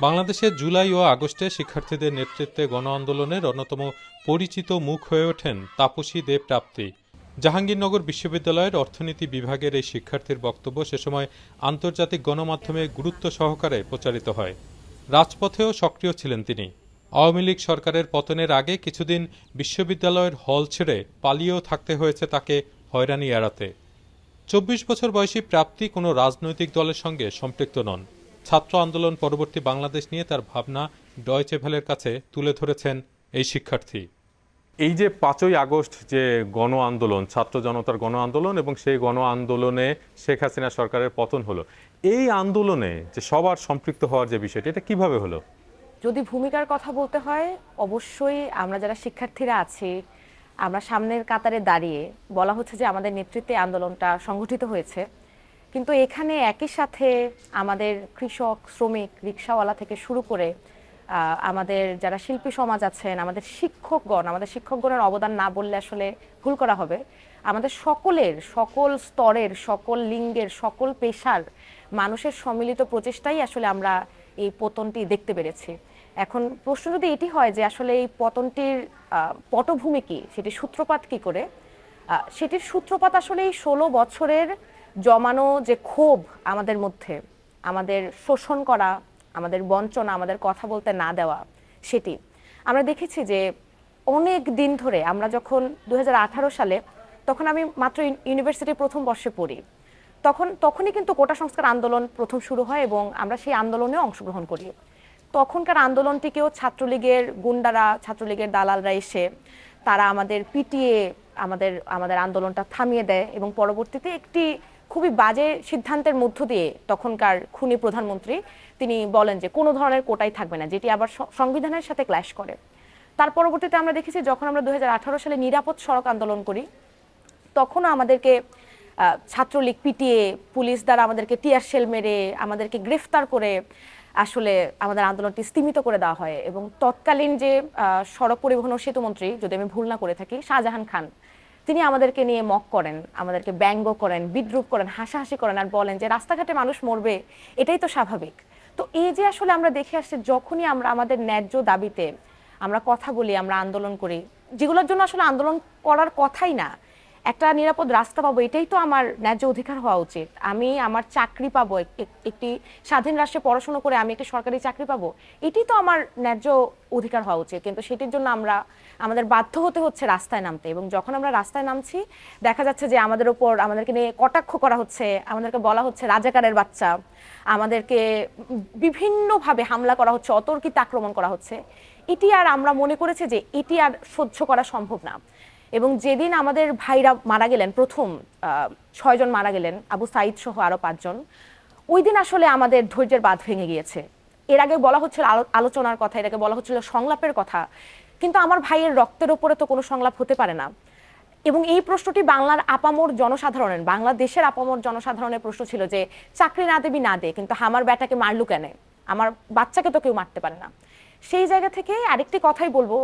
বাংলাদেশে জুলাই ও আগস্টে শিক্ষার্থীদের নেতৃত্বে গণ আন্দোলনের অন্যতম পরিচিত মুখ হয়ে ওঠেন তাপসী দেব প্রাপ্তি। জাহাঙ্গীরনগর বিশ্ববিদ্যালয়ের অর্থনীতি বিভাগের এই শিক্ষার্থীর বক্তব্য সে সময় আন্তর্জাতিক গণমাধ্যমে গুরুত্ব সহকারে প্রচারিত হয়। রাজপথেও সক্রিয় ছিলেন তিনি। আওয়ামী লীগ সরকারের পতনের আগে কিছুদিন বিশ্ববিদ্যালয়ের হল ছেড়ে পালিয়েও থাকতে হয়েছে তাকে হয়রানি এড়াতে। ২৪ বছর বয়সী প্রাপ্তি কোনো রাজনৈতিক দলের সঙ্গে সম্পৃক্ত নন। ছাত্র আন্দোলন পরবর্তী বাংলাদেশ নিয়ে তার ভাবনা ডয়চে ভেলের কাছে তুলে ধরেছেন এই শিক্ষার্থী। এই যে ৫ই আগস্ট যে গণ আন্দোলন, ছাত্র জনতার গণ আন্দোলন এবং সেই গণ আন্দোলনে শেখ হাসিনা সরকারের পতন হলো, এই আন্দোলনে যে সবার সম্পৃক্ত হওয়ার যে বিষয়টি, এটা কিভাবে হলো? যদি ভূমিকার কথা বলতে হয়, অবশ্যই আমরা যারা শিক্ষার্থীরা আছি, আমরা সামনের কাতারে দাঁড়িয়ে বলা হচ্ছে যে আমাদের নেতৃত্বে আন্দোলনটা সংগঠিত হয়েছে, কিন্তু এখানে একই সাথে আমাদের কৃষক, শ্রমিক, রিকশাওয়ালা থেকে শুরু করে আমাদের যারা শিল্পী সমাজ আছেন, আমাদের শিক্ষকগণের অবদান না বললে আসলে ভুল করা হবে। আমাদের সকলের, সকল স্তরের, সকল লিঙ্গের, সকল পেশার মানুষের সম্মিলিত প্রচেষ্টাই আসলে আমরা এই পতনটি দেখতে পেরেছি। এখন প্রশ্ন যদি এটি হয় যে আসলে এই পতনটির পটভূমি কি, সেটির সূত্রপাত কি করে, সেটির সূত্রপাত আসলে এই ১৬ বছরের জমানো যে ক্ষোভ আমাদের মধ্যে, আমাদের শোষণ করা, আমাদের বঞ্চনা, আমাদের কথা বলতে না দেওয়া, সেটি আমরা দেখেছি যে অনেক দিন ধরে। আমরা যখন ২০১৮ সালে, তখন আমি মাত্র ইউনিভার্সিটির প্রথম বর্ষে পড়ি, তখনই কিন্তু কোটা সংস্কার আন্দোলন প্রথম শুরু হয় এবং আমরা সেই আন্দোলনেও অংশগ্রহণ করি। তখনকার আন্দোলনটিকেও ছাত্রলীগের গুন্ডারা, ছাত্রলীগের দালালরা এসে তারা আমাদের পিটিয়ে আমাদের আন্দোলনটা থামিয়ে দেয় এবং পরবর্তীতে একটি খুবই বাজে সিদ্ধান্তের মধ্য দিয়ে তখনকার খুনি প্রধানমন্ত্রী তিনি বলেন যে কোনো ধরনের কোটাই থাকবে না, যেটি আবার সংবিধানের সাথে ক্ল্যাশ করে। তার পরবর্তীতে আমরা দেখেছি যখন আমরা ২০১৮ সালে নিরাপদ সড়ক আন্দোলন করি, তখনও আমাদেরকে ছাত্রলীগ পিটিয়ে, পুলিশ দ্বারা আমাদেরকে টিয়ার শেল মেরে, আমাদেরকে গ্রেফতার করে আসলে আমাদের আন্দোলনটি স্তিমিত করে দেওয়া হয়। এবং তৎকালীন যে সড়ক পরিবহন ও সেতুমন্ত্রী, যদি আমি ভুল না করে থাকি, শাহজাহান খান, তিনি আমাদেরকে নিয়ে মক করেন, আমাদেরকে ব্যঙ্গ করেন, বিদ্রুপ করেন, হাসাহাসি করেন আর বলেন যে রাস্তাঘাটে মানুষ মরবে, এটাই তো স্বাভাবিক। তো এই যে আসলে আমরা দেখে আসছি, যখনই আমরা আমাদের ন্যায্য দাবিতে আমরা কথা বলি, আমরা আন্দোলন করি, যেগুলোর জন্য আসলে আন্দোলন করার কথাই না, একটা নিরাপদ রাস্তা পাবো, এটাই তো আমার ন্যায্য অধিকার হওয়া উচিত। আমি আমার চাকরি পাবো, একটি স্বাধীন রাষ্ট্রে পড়াশোনা করে আমি একটি সরকারি চাকরি পাবো, এটাই তো আমার ন্যায্য অধিকার হওয়া উচিত। কিন্তু সেটির জন্য আমাদের বাধ্য হতে হচ্ছে রাস্তায় নামতে। এবং যখন আমরা রাস্তায় নামছি, দেখা যাচ্ছে যে আমাদেরকে নিয়ে কটাক্ষ করা হচ্ছে, আমাদেরকে বলা হচ্ছে রাজাকারের বাচ্চা, আমাদেরকে বিভিন্নভাবে হামলা করা হচ্ছে, অতর্কিত আক্রমণ করা হচ্ছে। এটি আর আমরা মনে করেছি যে এটি আর সহ্য করা সম্ভব না। এবং যেদিন আমাদের ভাইরা মারা গেলেন, প্রথম ৬ জন মারা গেলেন, আবু সাইদ সহ আরো ৫ জন, ওই দিন আসলে আমাদের ধৈর্যের বাঁধ ভেঙে গিয়েছে। এর আগে বলা হচ্ছিল আলোচনার কথা, এর আগে বলা হচ্ছিল সংলাপের কথা, কিন্তু আমার ভাইয়ের রক্তের উপরে তো কোনো সংলাপ হতে পারে না। এবং এই প্রশ্নটি বাংলার আপামর জনসাধারণের, বাংলাদেশের আপামর জনসাধারণের প্রশ্ন ছিল যে চাকরি না দেবি না দে, কিন্তু আমার বেটাকে মারলু কেন, আমার বাচ্চাকে তো কেউ মারতে পারে না। সেই জায়গা থেকে আরেকটি কথাই বলবো,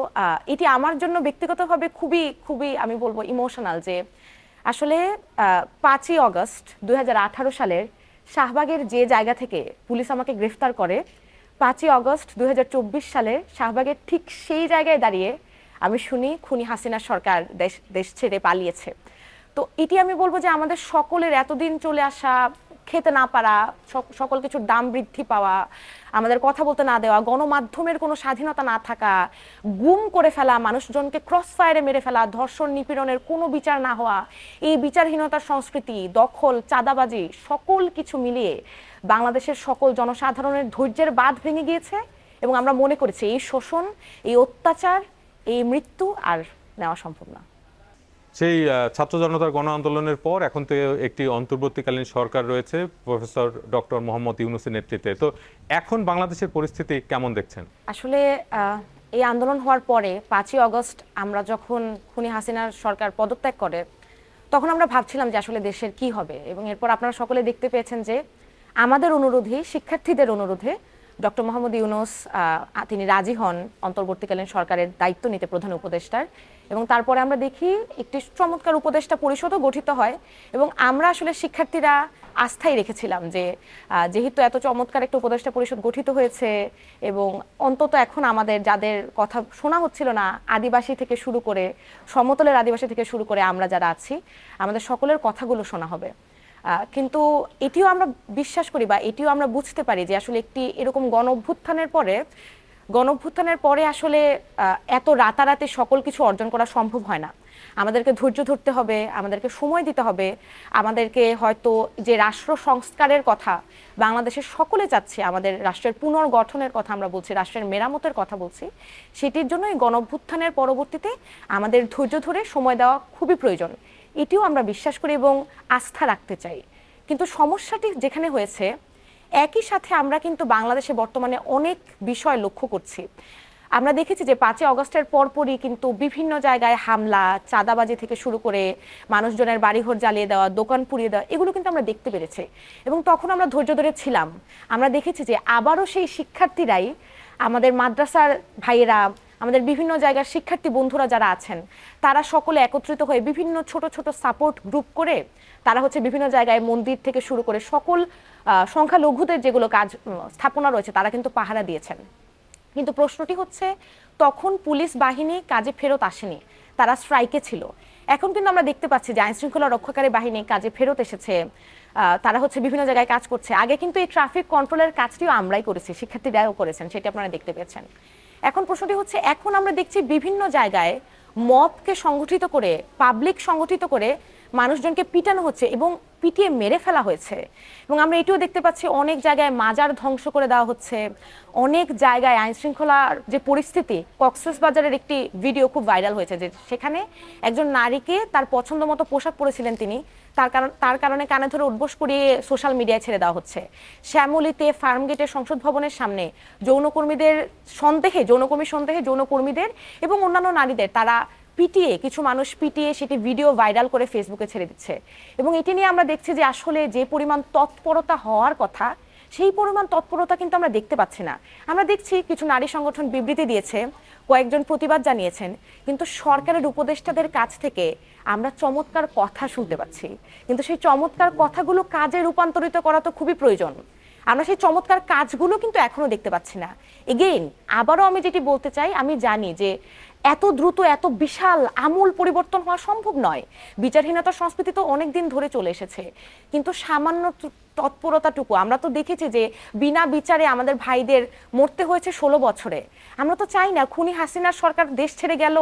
এটি আমার জন্য ব্যক্তিগতভাবে খুবই খুবই আমি বলবো ইমোশনাল, যে আসলে ৫ই অগস্ট ২০১৮ সালের শাহবাগের যে জায়গা থেকে পুলিশ আমাকে গ্রেফতার করে, ৫ই অগস্ট ২০২৪ সালের শাহবাগের ঠিক সেই জায়গায় দাঁড়িয়ে আমি শুনি খুনি হাসিনা সরকার দেশ ছেড়ে পালিয়েছে। তো এটি আমি বলবো যে আমাদের সকলের এতদিন চলে আসা, খেতে না পারা, সকল কিছুর দাম বৃদ্ধি পাওয়া, আমাদের কথা বলতে না দেওয়া, গণমাধ্যমের কোনো স্বাধীনতা না থাকা, গুম করে ফেলা, মানুষজনকে ক্রস ফায়ারে মেরে ফেলা, ধর্ষণ নিপীড়নের কোনো বিচার না হওয়া, এই বিচারহীনতার সংস্কৃতি, দখল, চাঁদাবাজি, সকল কিছু মিলিয়ে বাংলাদেশের সকল জনসাধারণের ধৈর্যের বাঁধ ভেঙে গিয়েছে। এবং আমরা মনে করেছি এই শোষণ, এই অত্যাচার, এই মৃত্যু আর নেওয়া সম্ভব না। সেই ছাত্র জনতার গণ আন্দোলনের পর এখন তো একটি অন্তর্বর্তীকালীন সরকার রয়েছে প্রফেসর ডক্টর মোহাম্মদ ইউনূসের নেতৃত্বে। তো এখন বাংলাদেশের পরিস্থিতি কেমন দেখছেন? আসলে এই আন্দোলন হওয়ার পরে ৫ই অগস্ট আমরা যখন খুনি হাসিনার সরকার পদত্যাগ করে, তখন আমরা ভাবছিলাম যে আসলে দেশের কি হবে। এবং এরপর আপনারা সকলে দেখতে পেয়েছেন যে আমাদের অনুরোধে, শিক্ষার্থীদের অনুরোধে ডক্টর মোহাম্মদ ইউনূস তিনি রাজি হন অন্তর্বর্তীকালীন সরকারের দায়িত্ব নিতে, প্রধান উপদেষ্টার। এবং তারপরে আমরা দেখি একটি চমৎকার উপদেষ্টা পরিষদও গঠিত হয়। এবং আমরা আসলে শিক্ষার্থীরা আস্থাই রেখেছিলাম যে যেহেতু এত চমৎকার একটা উপদেষ্টা পরিষদ গঠিত হয়েছে এবং অন্তত এখন আমাদের যাদের কথা শোনা হচ্ছিল না, আদিবাসী থেকে শুরু করে সমতলের আদিবাসী থেকে শুরু করে আমরা যারা আছি, আমাদের সকলের কথাগুলো শোনা হবে। কিন্তু এটিও আমরা বিশ্বাস করি বা এটিও আমরা বুঝতে পারি যে আসলে একটি এরকম গণ অভ্যুত্থানের পরে আসলে এত রাতারাতি সকল কিছু অর্জন করা সম্ভব হয় না। আমাদেরকে ধৈর্য ধরতে হবে, আমাদেরকে সময় দিতে হবে, আমাদেরকে হয়তো যে রাষ্ট্র সংস্কারের কথা বাংলাদেশের সকলে চাচ্ছে, আমাদের রাষ্ট্রের পুনর্গঠনের কথা আমরা বলছি, রাষ্ট্রের মেরামতের কথা বলছি, সেটির জন্য এই গণ অভ্যুত্থানের পরবর্তীতে আমাদের ধৈর্য ধরে সময় দেওয়া খুবই প্রয়োজন। এটিও আমরা বিশ্বাস করি এবং আস্থা রাখতে চাই। কিন্তু সমস্যাটি যেখানে হয়েছে, একই সাথে আমরা কিন্তু বাংলাদেশে বর্তমানে অনেক বিষয় লক্ষ্য করছি। আমরা দেখেছি যে 5ই আগস্টের পরপরই কিন্তু বিভিন্ন জায়গায় হামলা, চাঁদাবাজি থেকে শুরু করে মানুষজনের বাড়িঘর জ্বালিয়ে দেওয়া, দোকান পুড়িয়ে দেওয়া, এগুলো কিন্তু আমরা দেখতে পেরেছি এবং তখন আমরা ধৈর্য ধরে ছিলাম। আমরা দেখেছি যে আবারও সেই শিক্ষার্থীরাই, আমাদের মাদ্রাসার ভাইয়েরা, আমাদের বিভিন্ন জায়গার শিক্ষার্থী বন্ধুরা যারা আছেন, তারা সকলে একত্রিত হয়ে বিভিন্ন ছোট ছোট সাপোর্ট গ্রুপ করে তারা হচ্ছে বিভিন্ন জায়গায় মন্দির থেকে শুরু করে সকল সংখ্যালঘুদের যেগুলো কাজ স্থাপনা রয়েছে তারা কিন্তু পাহারা দিয়েছেন। কিন্তু প্রশ্নটি হচ্ছে, তখন পুলিশ বাহিনী কাজে ফেরত আসেনি, তারা স্ট্রাইকে ছিল। এখন কিন্তু আমরা দেখতে পাচ্ছি যে আইনশৃঙ্খলা রক্ষাকারী বাহিনী কাজে ফেরত এসেছে, তারা হচ্ছে বিভিন্ন জায়গায় কাজ করছে। আগে কিন্তু এই ট্রাফিক কন্ট্রোলের কাজটিও আমরাই করেছি, শিক্ষার্থীরাও করেছেন, সেটি আপনারা দেখতে পেয়েছেন। এখন প্রশ্নটি হচ্ছে, এখন আমরা দেখছি বিভিন্ন জায়গায় মবকে সংগঠিত করে, পাবলিক সংগঠিত করে মানুষজনকে পিটানো হচ্ছে এবং পিটিয়ে মেরে ফেলা হয়েছে। এবং আমরা এটিও দেখতে পাচ্ছি অনেক জায়গায় মাজার ধ্বংস করে দেওয়া হচ্ছে, অনেক জায়গায় আইনশৃঙ্খলার যে পরিস্থিতি, কক্সবাজারের একটি ভিডিও খুব ভাইরাল হয়েছে যে সেখানে একজন নারীকে তার পছন্দ মতো পোশাক পরেছিলেন তিনি, তার কারণে কানে ধরে উঠবোস করিয়ে সোশ্যাল মিডিয়ায় ছেড়ে দেওয়া হচ্ছে। শ্যামলীতে ফার্মগেটের সংসদ ভবনের সামনে যৌনকর্মীদের সন্দেহে, যৌনকর্মীদের এবং অন্যান্য নারীদের তারা পিটিয়ে, কিছু মানুষ পিটিয়ে সেটি ভিডিও ভাইরাল করে ফেসবুকে ছেড়ে দিচ্ছে। এবং এটি নিয়ে আমরা দেখছি যে আসলে যে পরিমাণ তৎপরতা হওয়ার কথা, সেই পরিমাণ তৎপরতা কিন্তু আমরা দেখতে পাচ্ছি না। আমরা দেখছি কিছু নারী সংগঠন বিবৃতি দিয়েছে, কয়েকজন প্রতিবাদ জানিয়েছেন, কিন্তু সরকারের উপদেষ্টাদের কাছ থেকে আমরা চমৎকার কথা শুনতে পাচ্ছি, কিন্তু সেই চমৎকার কথাগুলো কাজে রূপান্তরিত করা তো খুবই প্রয়োজন। আমরা সেই চমৎকার কাজগুলো কিন্তু এখনো দেখতে পাচ্ছি না। এগেইন আবারও আমি যেটি বলতে চাই, আমি জানি যে এত দ্রুত এত বিশাল আমূল পরিবর্তন হওয়া সম্ভব নয়। বিচারহীনতার সংস্কৃতি তো অনেক দিন ধরে চলে এসেছে, কিন্তু সামান্য তৎপরতাটুকু আমরা তো দেখেছি যে বিনা বিচারে আমাদের ভাইদের মরতে হয়েছে 16 বছরে। আমরা তো চাই না খুনি হাসিনার সরকার দেশ ছেড়ে গেল,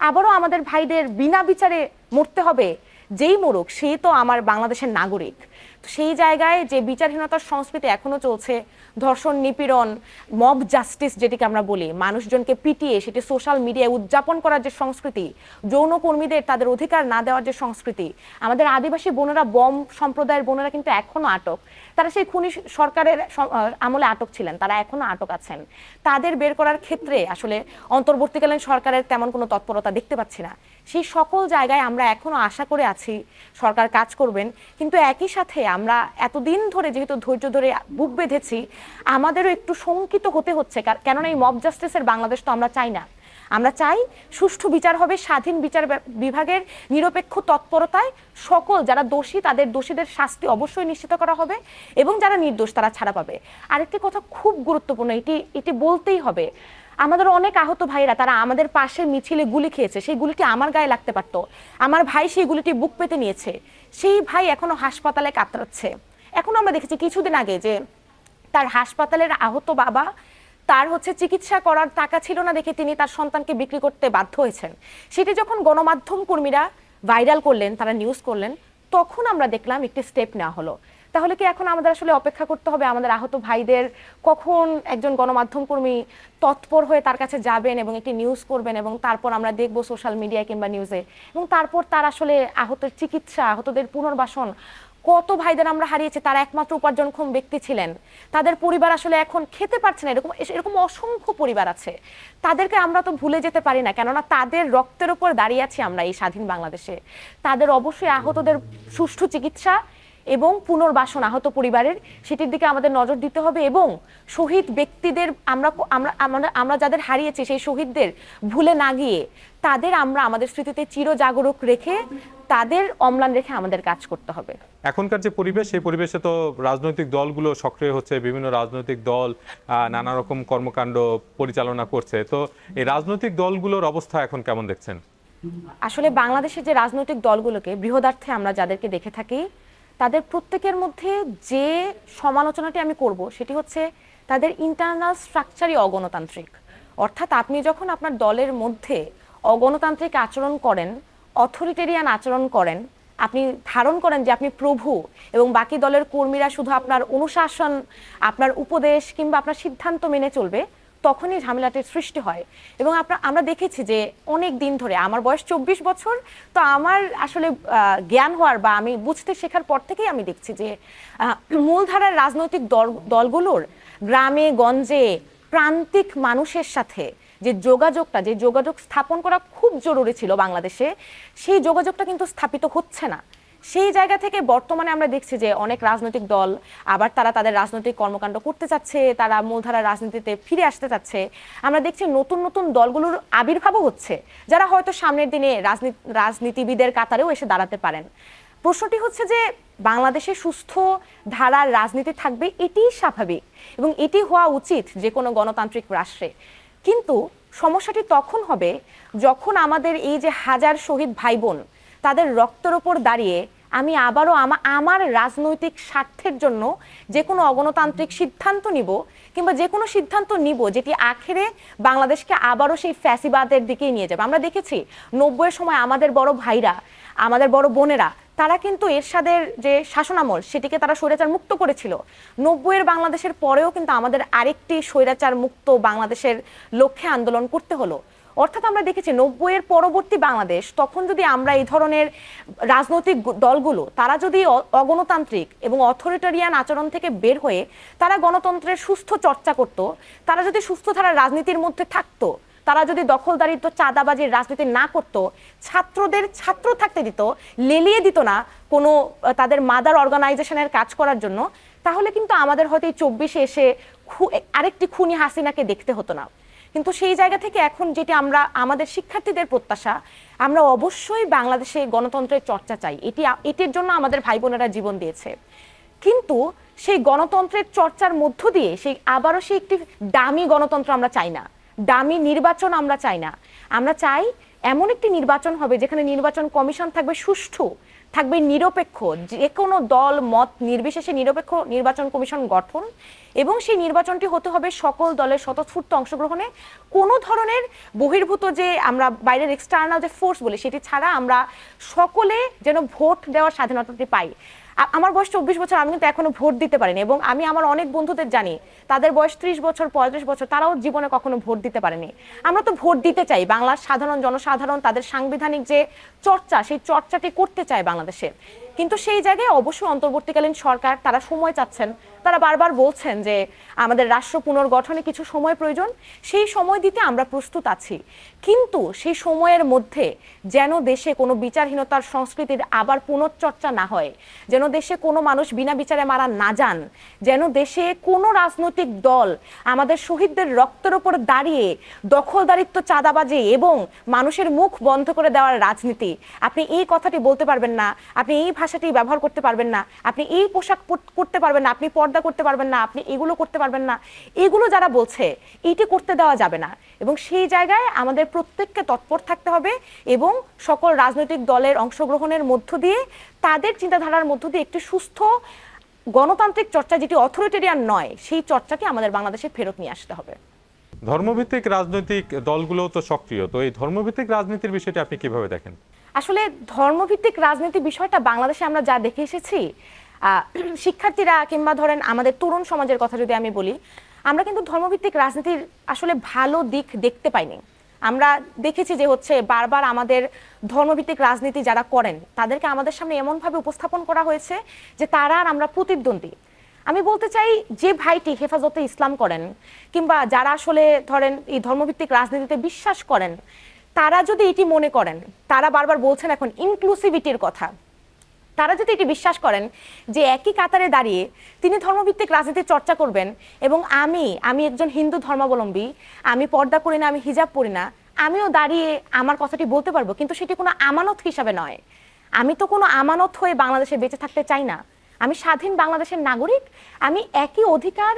আবারও আমাদের ভাইদের বিনা বিচারে মরতে হবে। যেই মরুক সে তো আমার বাংলাদেশের নাগরিক। সেই জায়গায় যে বিচারহীনতার সংস্কৃতি এখনো চলছে, ধর্ষণ, নিপীড়ন, মব জাস্টিস যেটিকে আমরা বলি, মানুষজনকে পিটিয়ে সেটি সোশ্যাল মিডিয়ায় উদযাপন করার যে সংস্কৃতি, যৌনকর্মীদের তাদের অধিকার না দেওয়ার যে সংস্কৃতি, আমাদের আদিবাসী বোনেরা, বম সম্প্রদায়ের বোনেরা কিন্তু এখনো আটক। তারা সেই খুনি সরকারের আমলে আটক ছিলেন, তারা এখনো আটক আছেন। তাদের বের করার ক্ষেত্রে আসলে অন্তর্বর্তীকালীন সরকারের তেমন কোনো তৎপরতা দেখতে পাচ্ছি না। সেই সকল জায়গায় আমরা এখনো আশা করে আছি সরকার কাজ করবেন, কিন্তু একই সাথে আমরা এতদিন ধরে যেহেতু ধৈর্য ধরে বুক বেঁধেছি, আমাদেরও একটু শঙ্কিত হতে হচ্ছে। কেননা এই মব জাস্টিসের বাংলাদেশ তো আমরা চাই না। আমরা চাই সুষ্ঠু বিচার হবে, স্বাধীন বিচার বিভাগের নিরপেক্ষ তৎপরতায় সকল যারা দোষী তাদের দোষীদের শাস্তি অবশ্যই নিশ্চিত করা হবে এবং যারা নির্দোষ তারা ছাড়া পাবে। আরেকটি কথা খুব গুরুত্বপূর্ণ, এটি বলতেই হবে, আমাদের অনেক আহত ভাইরা তারা আমাদের পাশে মিছিলে গুলি খেয়েছে, সেই গুলিটি আমার গায়ে লাগতে পারতো, আমার ভাই সেই গুলিটি বুক পেতে নিয়েছে, সেই ভাই এখনো হাসপাতালে কাতরাচ্ছে। এখন আমরা দেখেছি কিছুদিন আগে যে তার হাসপাতালের আহত বাবা, তার হচ্ছে চিকিৎসা করার টাকা ছিল না দেখে তিনি তার সন্তানকে বিক্রি করতে বাধ্য হয়েছেন। সেটি যখন গণমাধ্যম কর্মীরা ভাইরাল করলেন, তারা নিউজ করলেন, তখন আমরা দেখলাম একটি স্টেপ নেওয়া হলো। তাহলে কি এখন আমাদের আসলে অপেক্ষা করতে হবে আমাদের আহত ভাইদের কখন একজন গণমাধ্যম কর্মী তৎপর হয়ে তার কাছে যাবেন এবং একটি নিউজ করবেন এবং তারপর আমরা দেখব সোশ্যাল মিডিয়ায় কিংবা নিউজে, এবং তারপর তার আসলে আহতের চিকিৎসা, আহতদের পুনর্বাসন। কত ভাইদের আমরা হারিয়েছি, তারা একমাত্র উপার্জনক্ষম ব্যক্তি ছিলেন, তাদের পরিবার আসলে এখন খেতে পারছে না, এরকম অসংখ্য পরিবার আছে। তাদেরকে আমরা তো ভুলে যেতে পারি না, কেননা তাদের রক্তের উপর দাঁড়িয়ে আছি আমরা এই স্বাধীন বাংলাদেশে। তাদের অবশ্যই আহতদের সুষ্ঠু চিকিৎসা এবং পুনর্বাসন আহত পরিবারের, সেটির দিকে আমাদের নজর দিতে হবে। এবং শহীদ ব্যক্তিদের আমরা আমরা আমরা যাদের হারিয়েছি সেই শহীদদের ভুলে না গিয়ে তাদের আমরা আমাদের স্মৃতিতে চিরজাগরুক রেখে তাদের অম্লান রেখে আমাদের কাজ করতে হবে। এখনকার যে পরিবেশ, সেই পরিবেশে তো রাজনৈতিক দলগুলো সক্রিয় হচ্ছে, বিভিন্ন রাজনৈতিক দল নানা রকম কর্মকাণ্ড পরিচালনা করছে। তো এই রাজনৈতিক দলগুলোর অবস্থা এখন কেমন দেখছেন? আসলে বাংলাদেশের যে রাজনৈতিক দলগুলোকে বৃহদার্থে আমরা যাদেরকে দেখে থাকি, তাদের প্রত্যেকের মধ্যে যে সমালোচনাটি আমি করব সেটি হচ্ছে তাদের ইন্টারনাল স্ট্রাকচারই অগণতান্ত্রিক। অর্থাৎ আপনি যখন আপনার দলের মধ্যে অগণতান্ত্রিক আচরণ করেন, অথরিটেরিয়ান আচরণ করেন, আপনি ধারণ করেন যে আপনি প্রভু এবং বাকি দলের কর্মীরা শুধু আপনার অনুশাসন, আপনার উপদেশ কিংবা আপনার সিদ্ধান্ত মেনে চলবে, তখনই ঝামেলাটির সৃষ্টি হয়। এবং আমরা দেখেছি যে অনেক দিন ধরে, আমার বয়স 24 বছর, তো আমার আসলে জ্ঞান হওয়ার বা আমি বুঝতে শেখার পর থেকেই আমি দেখছি যে মূলধারার রাজনৈতিক দলগুলোর গ্রামে গঞ্জে প্রান্তিক মানুষের সাথে যে যোগাযোগ স্থাপন করা খুব জরুরি ছিল বাংলাদেশে, সেই যোগাযোগটা কিন্তু স্থাপিত হচ্ছে না। সেই জায়গা থেকে বর্তমানে আমরা দেখছি যে অনেক রাজনৈতিক দল আবার তারা তাদের রাজনৈতিক কর্মকাণ্ড করতে চাচ্ছে, তারা মূলধারার রাজনীতিতে ফিরে আসতে চাচ্ছে। আমরা দেখছি নতুন নতুন দলগুলোর আবির্ভাবও হচ্ছে, যারা হয়তো সামনের দিনে রাজনীতিবিদের কাতারেও এসে দাঁড়াতে পারেন। প্রশ্নটি হচ্ছে যে বাংলাদেশে সুস্থ ধারার রাজনীতি থাকবে, এটিই স্বাভাবিক এবং এটি হওয়া উচিত যে কোনো গণতান্ত্রিক রাষ্ট্রে। কিন্তু সমস্যাটি তখন হবে যখন আমাদের এই যে হাজার শহীদ ভাই বোন, তাদের রক্তের ওপর দাঁড়িয়ে আমি আবারও আমার রাজনৈতিক স্বার্থের জন্য যে কোনো অগণতান্ত্রিক সিদ্ধান্ত নিব, কিংবা যে কোনো সিদ্ধান্ত নিব যেটি আখেরে বাংলাদেশকে আবারও সেই ফ্যাসিবাদের দিকেই নিয়ে যাবে। আমরা দেখেছি 90-এর সময় আমাদের বড় ভাইরা, আমাদের বড় বোনেরা, তারা কিন্তু এরশাদের যে শাসনামল সেটিকে তারা স্বৈরাচার মুক্ত করেছিল। 90-এর বাংলাদেশের পরেও কিন্তু আমাদের আরেকটি স্বৈরাচার মুক্ত বাংলাদেশের লক্ষ্যে আন্দোলন করতে হলো। অর্থাৎ আমরা দেখেছি 90-এর পরবর্তী বাংলাদেশ, তখন যদি আমরা এই ধরনের রাজনৈতিক দলগুলো তারা যদি অগণতান্ত্রিক এবং অথরিটেরিয়ান আচরণ থেকে বের হয়ে তারা গণতন্ত্রের সুস্থ চর্চা করত, তারা যদি সুস্থ ধারার রাজনীতির মধ্যে থাকতো, তারা যদি দখলদারিত্ব চাঁদাবাজির রাজনীতি না করত, ছাত্রদের ছাত্র থাকতে দিত, লেলিয়ে দিত না কোনো তাদের মাদার অর্গানাইজেশনের কাজ করার জন্য, তাহলে কিন্তু আমাদের হয়তো এই 24-এ এসে আরেকটি খুনি হাসিনাকে দেখতে হতো না। কিন্তু সেই জায়গা থেকে এখন যেটি আমরা আমাদের শিক্ষার্থীদের প্রত্যাশা, আমরা অবশ্যই বাংলাদেশে গণতন্ত্রের চর্চা চাই। এটির জন্য আমাদের ভাই বোনেরা জীবন দিয়েছে। কিন্তু সেই গণতন্ত্রের চর্চার মধ্য দিয়ে আবারও সেই একটি দামি গণতন্ত্র আমরা চাই না, দামি নির্বাচন আমরা চাই না। আমরা চাই এমন একটি নির্বাচন হবে যেখানে নির্বাচন কমিশন থাকবে সুষ্ঠু, থাকবে নিরপেক্ষ, যে কোনো দল মত নির্বিশেষে নিরপেক্ষ নির্বাচন কমিশন গঠন, এবং সেই নির্বাচনটি হতে হবে সকল দলের স্বতঃস্ফূর্ত অংশগ্রহণে। কোনো ধরনের বহির্ভূত যে আমরা বাইরের এক্সটার্নাল যে ফোর্স বলি সেটি ছাড়া আমরা সকলে যেন ভোট দেওয়ার স্বাধীনতাটি পাই। আমার বয়স 24 বছর, আমি কিন্তু এখনো ভোট দিতে পারিনি, এবং আমি আমার অনেক বন্ধুদের জানি তাদের বয়স 30 বছর 35 বছর, তারাও জীবনে কখনো ভোট দিতে পারেনি। আমরা তো ভোট দিতে চাই, বাংলার সাধারণ জনসাধারণ তাদের সাংবিধানিক যে চর্চা সেই চর্চাটি করতে চায় বাংলাদেশে। কিন্তু সেই জায়গায় অবশ্যই অন্তর্বর্তীকালীন সরকার তারা সময় চাচ্ছেন, তারা বারবার বলছেন যে আমাদের রাষ্ট্র পুনর্গঠনে কিছু সময় প্রয়োজন, সেই সময় দিতে আমরা প্রস্তুত আছি। কিন্তু সেই সময়ের মধ্যে যেন দেশে কোনো বিচারহীনতার সংস্কৃতির আবার পুনর্চর্চা না হয়, যেন দেশে কোনো মানুষ বিনা বিচারে মারা না যান, যেন দেশে কোনো রাজনৈতিক দল আমাদের শহীদদের রক্তের উপর দাঁড়িয়ে দখলদারিত্ব চাঁদাবাজি এবং মানুষের মুখ বন্ধ করে দেওয়ার রাজনীতি, আপনি এই কথাটি বলতে পারবেন না, আপনি এই ভাষাটি ব্যবহার করতে পারবেন না, আপনি এই পোশাক করতে পারবেন না, আপনি পর্দা করতে পারবেন না, আপনি এগুলো করতে পারবেন না, এগুলো যারা বলছে এইটি করতে দেওয়া যাবে না। এবং সেই জায়গায় আমাদের প্রত্যেককে তৎপর থাকতে হবে এবং সকল রাজনৈতিক দলের অংশগ্রহণের মধ্য দিয়ে তাদের চিন্তাধারার মধ্য দিয়ে একটি সুস্থ গণতান্ত্রিক চর্চা, যেটি অথরিটেরিয়ান নয়, সেই চর্চাটি আমাদের বাংলাদেশে ফেরত নিয়ে আসতে হবে। ধর্মভিত্তিক রাজনৈতিক দলগুলো তো সক্রিয়, তো এই ধর্মভিত্তিক রাজনীতির বিষয়টি আপনি কিভাবে দেখেন? আসলে ধর্মভিত্তিক রাজনীতি বিষয়টা বাংলাদেশে আমরা যা দেখে এসেছি, শিক্ষার্থীরা কিংবা ধরেন আমাদের তরুণ সমাজের কথা যদি আমি বলি, আমরা কিন্তু ধর্মভিত্তিক রাজনীতির আসলে ভালো দিক দেখতে পাইনি। আমরা দেখেছি যে হচ্ছে বারবার আমাদের ধর্মভিত্তিক রাজনীতি যারা করেন তাদেরকে আমাদের সামনে এমনভাবে উপস্থাপন করা হয়েছে যে তারা আর আমরা প্রতিদ্বন্দ্বী। আমি বলতে চাই, যে ভাইটি হেফাজতে ইসলাম করেন কিংবা যারা আসলে ধরেন এই ধর্মভিত্তিক রাজনীতিতে বিশ্বাস করেন, তারা যদি এটি মনে করেন, তারা বারবার বলছেন এখন ইনক্লুসিভিটির কথা, তারা যদি এটি বিশ্বাস করেন যে একই কাতারে দাঁড়িয়ে তিনি ধর্মভিত্তিক রাজনীতির চর্চা করবেন এবং আমি একজন হিন্দু ধর্মাবলম্বী, আমি পর্দা করি না, আমি হিজাব পরি না, আমিও দাঁড়িয়ে আমার কথাটি বলতে পারবো, কিন্তু সেটি কোনো আমানত হিসাবে নয়। আমি তো কোনো আমানত হয়ে বাংলাদেশে বেঁচে থাকতে চাই না। আমি স্বাধীন বাংলাদেশের নাগরিক, আমি একই অধিকার,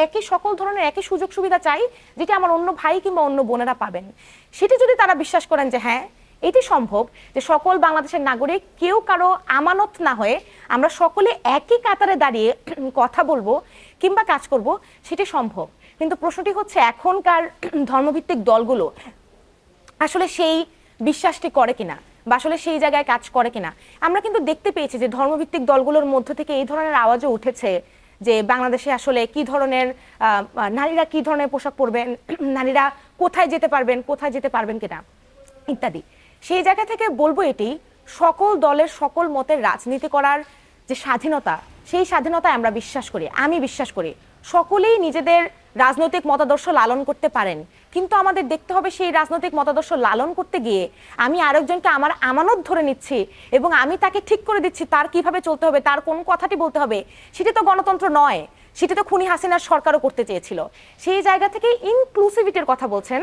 একই সকল ধরনের একই সুযোগ সুবিধা চাই যেটা আমার অন্য ভাই কিংবা অন্য বোনেরা পাবেন। সেটি যদি তারা বিশ্বাস করেন যে হ্যাঁ এটি সম্ভব, যে সকল বাংলাদেশের নাগরিক কেউ কারো আমানত না হয়ে আমরা সকলে একই কাতারে দাঁড়িয়ে কথা বলবো কিংবা কাজ করব, সেটি সম্ভব। কিন্তু প্রশ্নটি হচ্ছে এখনকার ধর্মভিত্তিক দলগুলো আসলে সেই বিশ্বাসটি করে কিনা বা আসলে সেই জায়গায় কাজ করে কিনা। আমরা কিন্তু দেখতে পেয়েছি যে ধর্মভিত্তিক দলগুলোর মধ্য থেকে এই ধরনের আওয়াজও উঠেছে যে বাংলাদেশে আসলে কি ধরনের নারীরা কি ধরনের পোশাক পরবেন, নারীরা কোথায় যেতে পারবেন কিনা ইত্যাদি। সেই জায়গা থেকে বলবো এটি, সকল দলের সকল মতের রাজনীতি করার যে স্বাধীনতা, সেই স্বাধীনতায় আমরা বিশ্বাস করি, আমি বিশ্বাস করি। সকলেই নিজেদের রাজনৈতিক মতাদর্শ লালন করতে পারেন, কিন্তু আমাদের দেখতে হবে সেই রাজনৈতিক মতাদর্শ লালন করতে গিয়ে আমি আরেকজনকে আমার আমানত ধরে নিচ্ছি এবং আমি তাকে ঠিক করে দিচ্ছি তার কিভাবে চলতে হবে, তার কোন কথাটি বলতে হবে। সেটি তো গণতন্ত্র নয়, সেটি তো খুনি হাসিনার সরকারও করতে চেয়েছিল। সেই জায়গা থেকে ইনক্লুসিভিটির কথা বলছেন,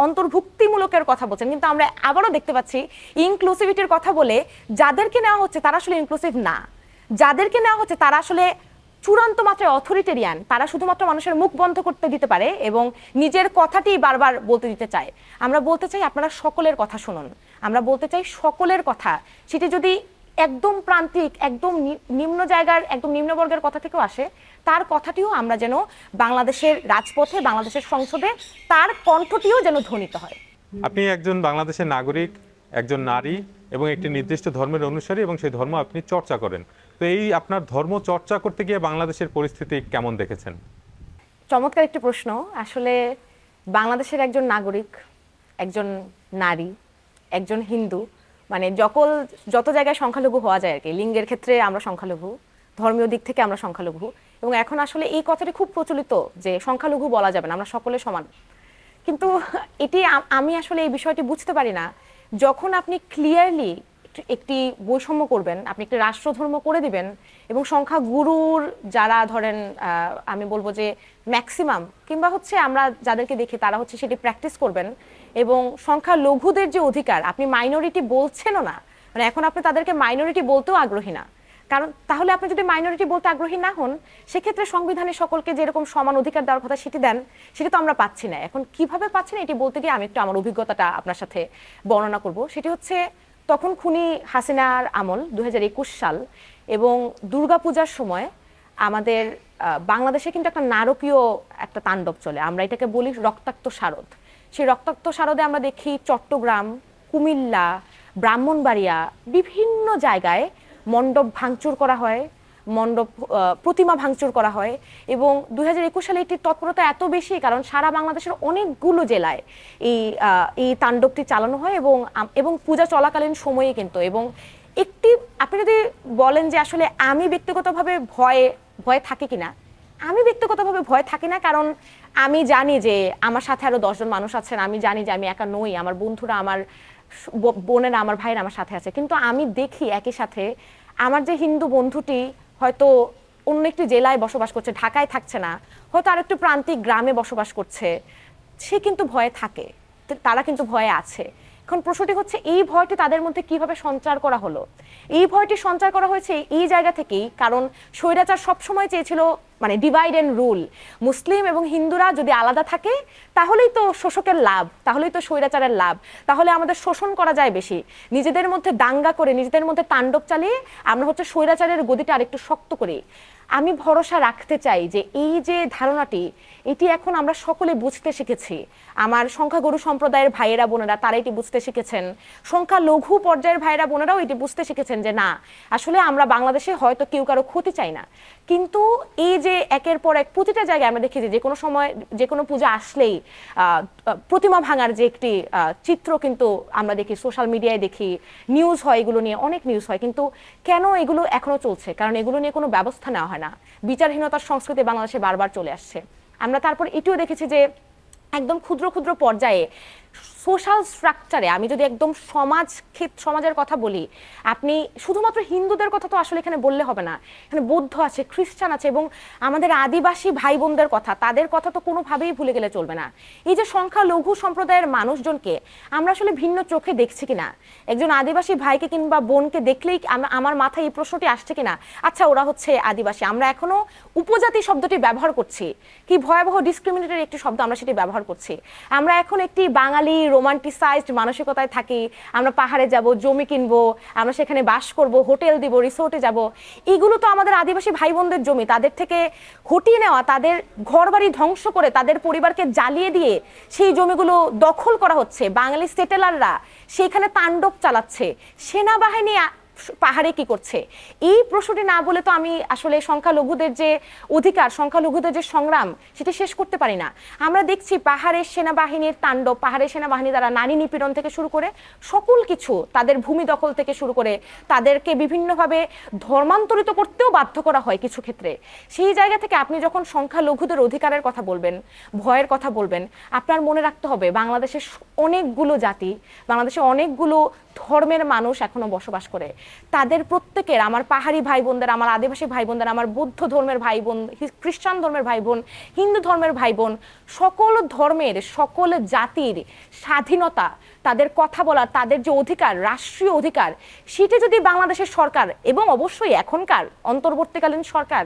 অন্তর্ভুক্তিমূলকের কথা বলছেন, কিন্তু আমরা আবারও দেখতে পাচ্ছি ইনক্লুসিভিটির কথা বলে যাদেরকে নেওয়া হচ্ছে তারা আসলে ইনক্লুসিভ না, যাদেরকে নেওয়া হচ্ছে তারা আসলে চূড়ান্ত মাত্রায় অথরিটেরিয়ান। তারা শুধুমাত্র মানুষের মুখ বন্ধ করতে দিতে পারে এবং নিজের কথাটি বারবার বলতে দিতে চায়। আমরা বলতে চাই আপনারা সকলের কথা শুনুন, আমরা বলতে চাই সকলের কথা, সেটি যদি একদম প্রান্তিক, একদম নিম্ন জায়গার, একদম নিম্নবর্গের কথা থেকেও আসে, তার কথাটিও আমরা যেন বাংলাদেশের রাজপথে, বাংলাদেশের সংসদে তার কণ্ঠটিও যেন ধ্বনিত হয়। আপনি একজন বাংলাদেশের নাগরিক, একজন নারী এবং একটি নির্দিষ্ট ধর্মের অনুসারী এবং সেই ধর্ম আপনি চর্চা করেন। তো এই আপনার ধর্ম চর্চা করতে গিয়ে বাংলাদেশের পরিস্থিতি কেমন দেখেছেন? চমৎকার একটি প্রশ্ন। আসলে বাংলাদেশের একজন নাগরিক, একজন নারী, একজন হিন্দু, মানে যত জায়গায় সংখ্যালঘু হওয়া যায় আর কি, লিঙ্গের ক্ষেত্রে আমরা সংখ্যালঘু, ধর্মীয় দিক থেকে আমরা সংখ্যালঘু, এবং এখন আসলে এই কথাটি খুব প্রচলিত যে সংখ্যালঘু বলা যাবে না, আমরা সকলে সমান। কিন্তু এটি আমি আসলে এই বিষয়টি বুঝতে পারি না, যখন আপনি ক্লিয়ারলি একটি বৈষম্য করবেন, আপনি একটি রাষ্ট্রধর্ম করে দিবেন এবং সংখ্যাগুরুর যারা ধরেন আমি বলবো যে ম্যাক্সিমাম কিংবা হচ্ছে আমরা যাদেরকে দেখি তারা হচ্ছে সেটি প্র্যাকটিস করবেন, এবং সংখ্যালঘুদের যে অধিকার আপনি মাইনরিটি বলছেনও না, মানে এখন আপনি তাদেরকে মাইনরিটি বলতেও আগ্রহী না। কারণ তাহলে আপনি যদি মাইনরিটি বলতে আগ্রহী না হন, সেক্ষেত্রে সংবিধানে সকলকে যেরকম সমান অধিকার দেওয়ার কথা সেটি দেন, সেটি তো আমরা পাচ্ছি না। এখন কিভাবে পাচ্ছি না এটি বলতে গিয়ে আমি একটু আমার অভিজ্ঞতাটা আপনার সাথে বর্ণনা করব। সেটি হচ্ছে তখন খুনি হাসিনার আমল 2021 সাল, এবং দুর্গাপূজার সময় আমাদের বাংলাদেশে কিন্তু একটা নারকীয় একটা তাণ্ডব চলে, আমরা এটাকে বলি রক্তাক্ত শারদ। সেই রক্তাক্ত শারদে আমরা দেখি চট্টগ্রাম, কুমিল্লা, ব্রাহ্মণবাড়িয়া বিভিন্ন জায়গায় মণ্ডপ ভাঙচুর করা হয়, মণ্ডপ প্রতিমা ভাঙচুর করা হয়, এবং 2021 সালে এটির তৎপরতা এত বেশি কারণ সারা বাংলাদেশের অনেকগুলো জেলায় এই তাণ্ডবটি চালানো হয় এবং পূজা চলাকালীন সময়ে কিন্তু। এবং একটি আপনি যদি বলেন যে আসলে আমি ব্যক্তিগতভাবে ভয় থাকি কিনা, আমি ব্যক্তিগতভাবে ভয় থাকি না, কারণ আমি জানি যে আমার সাথে আরো 10 জন মানুষ আছেন, আমি জানি যে আমি একা নই, আমার বন্ধুরা, আমার বোনেরা, আমার ভাইরা আমার সাথে আছে। কিন্তু আমি দেখি একই সাথে আমার যে হিন্দু বন্ধুটি হয়তো অন্য একটি জেলায় বসবাস করছে, ঢাকায় থাকছে না, হয়তো আর একটু প্রান্তিক গ্রামে বসবাস করছে, সে কিন্তু ভয়ে থাকে, তারা কিন্তু ভয়ে আছে। এখন প্রশ্নটি হচ্ছে এই ভয়টি তাদের মধ্যে কিভাবে সঞ্চার করা হলো? এই ভয়টি সঞ্চার করা হয়েছে এই জায়গা থেকেই, কারণ স্বৈরাচার সবসময় চেয়েছিল মানে ডিভাইড এন্ড রুল, মুসলিম এবং হিন্দুরা যদি আলাদা থাকে তাহলেই তো শোষকের লাভ, তাহলেই তো স্বৈরাচারের লাভ, তাহলে আমাদের শোষণ করা যায় বেশি, নিজেদের মধ্যে দাঙ্গা করে, নিজেদের মধ্যে তাণ্ডব চালিয়ে আমরা হচ্ছে স্বৈরাচারের গদিটা আরেকটু শক্ত করি। আমি ভরসা রাখতে চাই যে এই যে ধারণাটি, এটি এখন আমরা সকলে বুঝতে শিখেছি। আমার সংখ্যাগুরু সম্প্রদায়ের ভাইয়েরা বোনেরা তারা এটি বুঝতে শিখেছেন, সংখ্যালঘু পর্যায়ের ভাইয়েরা বোনেরাও এটি বুঝতে শিখেছেন যে না, আসলে আমরা বাংলাদেশে হয়তো কেউ কারো ক্ষতি চাই না, কিন্তু এই যে একের পর এক প্রতিটা জায়গায় আমরা দেখি যে কোনো সময় যে কোনো পূজা আসলেই প্রতিমা ভাঙার যে একটি চিত্র কিন্তু আমরা দেখি, সোশ্যাল মিডিয়ায় দেখি, নিউজ হয়, এগুলো নিয়ে অনেক নিউজ হয়। কিন্তু কেন এগুলো এখনো চলছে? কারণ এগুলো নিয়ে কোনো ব্যবস্থা নেওয়া হয় না। বিচারহীনতার সংস্কৃতি বাংলাদেশে বারবার চলে আসছে। আমরা তারপর এটিও দেখেছি যে একদম ক্ষুদ্র ক্ষুদ্র পর্যায়ে সোশ্যাল স্ট্রাকচারে আমি যদি একদম সমাজের কথা বলি, আপনি শুধুমাত্র হিন্দুদের কথা তো আসলে এখানে বললে হবে না, এখানে বৌদ্ধ আছে, খ্রিস্টান আছে, এবং আমাদের আদিবাসী ভাই বোনদের কথা, তাদের কথা তো কোনোভাবেই ভুলে গেলে চলবে না। এই যে সংখ্যালঘু সম্প্রদায়ের মানুষজনকে আমরা আসলে ভিন্ন চোখে দেখছি কিনা, একজন আদিবাসী ভাইকে কিংবা বোনকে দেখলেই আমার মাথায় এই প্রশ্নটি আসছে কিনা, আচ্ছা ওরা হচ্ছে আদিবাসী। আমরা এখনো উপজাতি শব্দটি ব্যবহার করছি, কি ভয়াবহ ডিসক্রিমিনেটরি একটি শব্দ, আমরা সেটি ব্যবহার করছি। আমরা এখন একটি বাঙালি রোমান্টিসাইজড মানসিকতায় থাকি, আমরা পাহাড়ে যাব, জমি কিনবো, আমরা সেখানে বাস করব, হোটেল দিব, রিসোর্টে যাব। এগুলো তো আমাদের আদিবাসী ভাই বোনদের জমি, তাদের থেকে হটিয়ে নেওয়া, তাদের ঘরবাড়ি ধ্বংস করে, তাদের পরিবারকে জ্বালিয়ে দিয়ে সেই জমিগুলো দখল করা হচ্ছে। বাঙালি সেটেলাররা সেখানে তাণ্ডব চালাচ্ছে, সেনাবাহিনী পাহাড়ে কি করছে? এই প্রশ্নটি না বলে তো আমি আসলে সংখ্যালঘুদের যে অধিকার, সংখ্যালঘুদের যে সংগ্রাম, সেটা শেষ করতে পারি না। আমরা দেখছি পাহাড়ের সেনাবাহিনীর তাণ্ডব, পাহাড়ের সেনাবাহিনী দ্বারা নারী নিপীড়ন থেকে শুরু করে সকল কিছু, তাদের ভূমি দখল থেকে শুরু করে তাদেরকে বিভিন্নভাবে ধর্মান্তরিত করতেও বাধ্য করা হয় কিছু ক্ষেত্রে। সেই জায়গা থেকে আপনি যখন সংখ্যালঘুদের অধিকারের কথা বলবেন, ভয়ের কথা বলবেন, আপনার মনে রাখতে হবে বাংলাদেশের অনেকগুলো জাতি, বাংলাদেশে অনেকগুলো ধর্মের মানুষ এখনো বসবাস করে। তাদের প্রত্যেকের, আমার পাহাড়ি ভাই বোনদের, আমার আদিবাসী ভাই বোনদের, আমার বৌদ্ধ ধর্মের ভাই বোন, খ্রিস্টান ধর্মের ভাই বোন, হিন্দু ধর্মের ভাই বোন, সকল ধর্মের সকল জাতির স্বাধীনতা, তাদের কথা বলার, তাদের যে অধিকার, রাষ্ট্রীয় অধিকার, সেটা যদি বাংলাদেশের সরকার এবং অবশ্যই এখনকার অন্তর্বর্তীকালীন সরকার,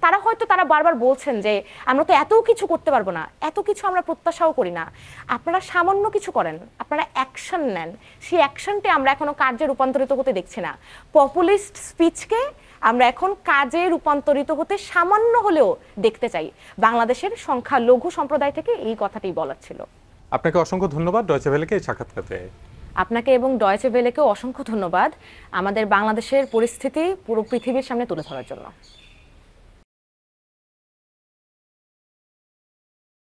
তারা হয়তো বারবার বলছেন যে আমরা তো এত কিছু করতে পারবো না, এত কিছু আমরা প্রত্যাশাও করি না। আপনারা সামান্য কিছু করেন, আপনারা অ্যাকশন নেন, সেই অ্যাকশনটি আমরা এখনো কার্যে রূপান্তরিত হতে দেখছি না। পপুলিস্ট স্পিচকে আমরা এখন কাজে রূপান্তরিত হতে সামান্য হলেও দেখতে চাই। বাংলাদেশের সংখ্যালঘু সম্প্রদায় থেকে এই কথাটি বলার ছিল। আপনাকে অসংখ্য ধন্যবাদ ডয়চে ভেলেকে এই সাক্ষাৎকার দেয়। আপনাকে এবং ডয়চে ভেলেকেও অসংখ্য ধন্যবাদ আমাদের বাংলাদেশের পরিস্থিতি পুরো পৃথিবীর সামনে তুলে ধরার জন্য।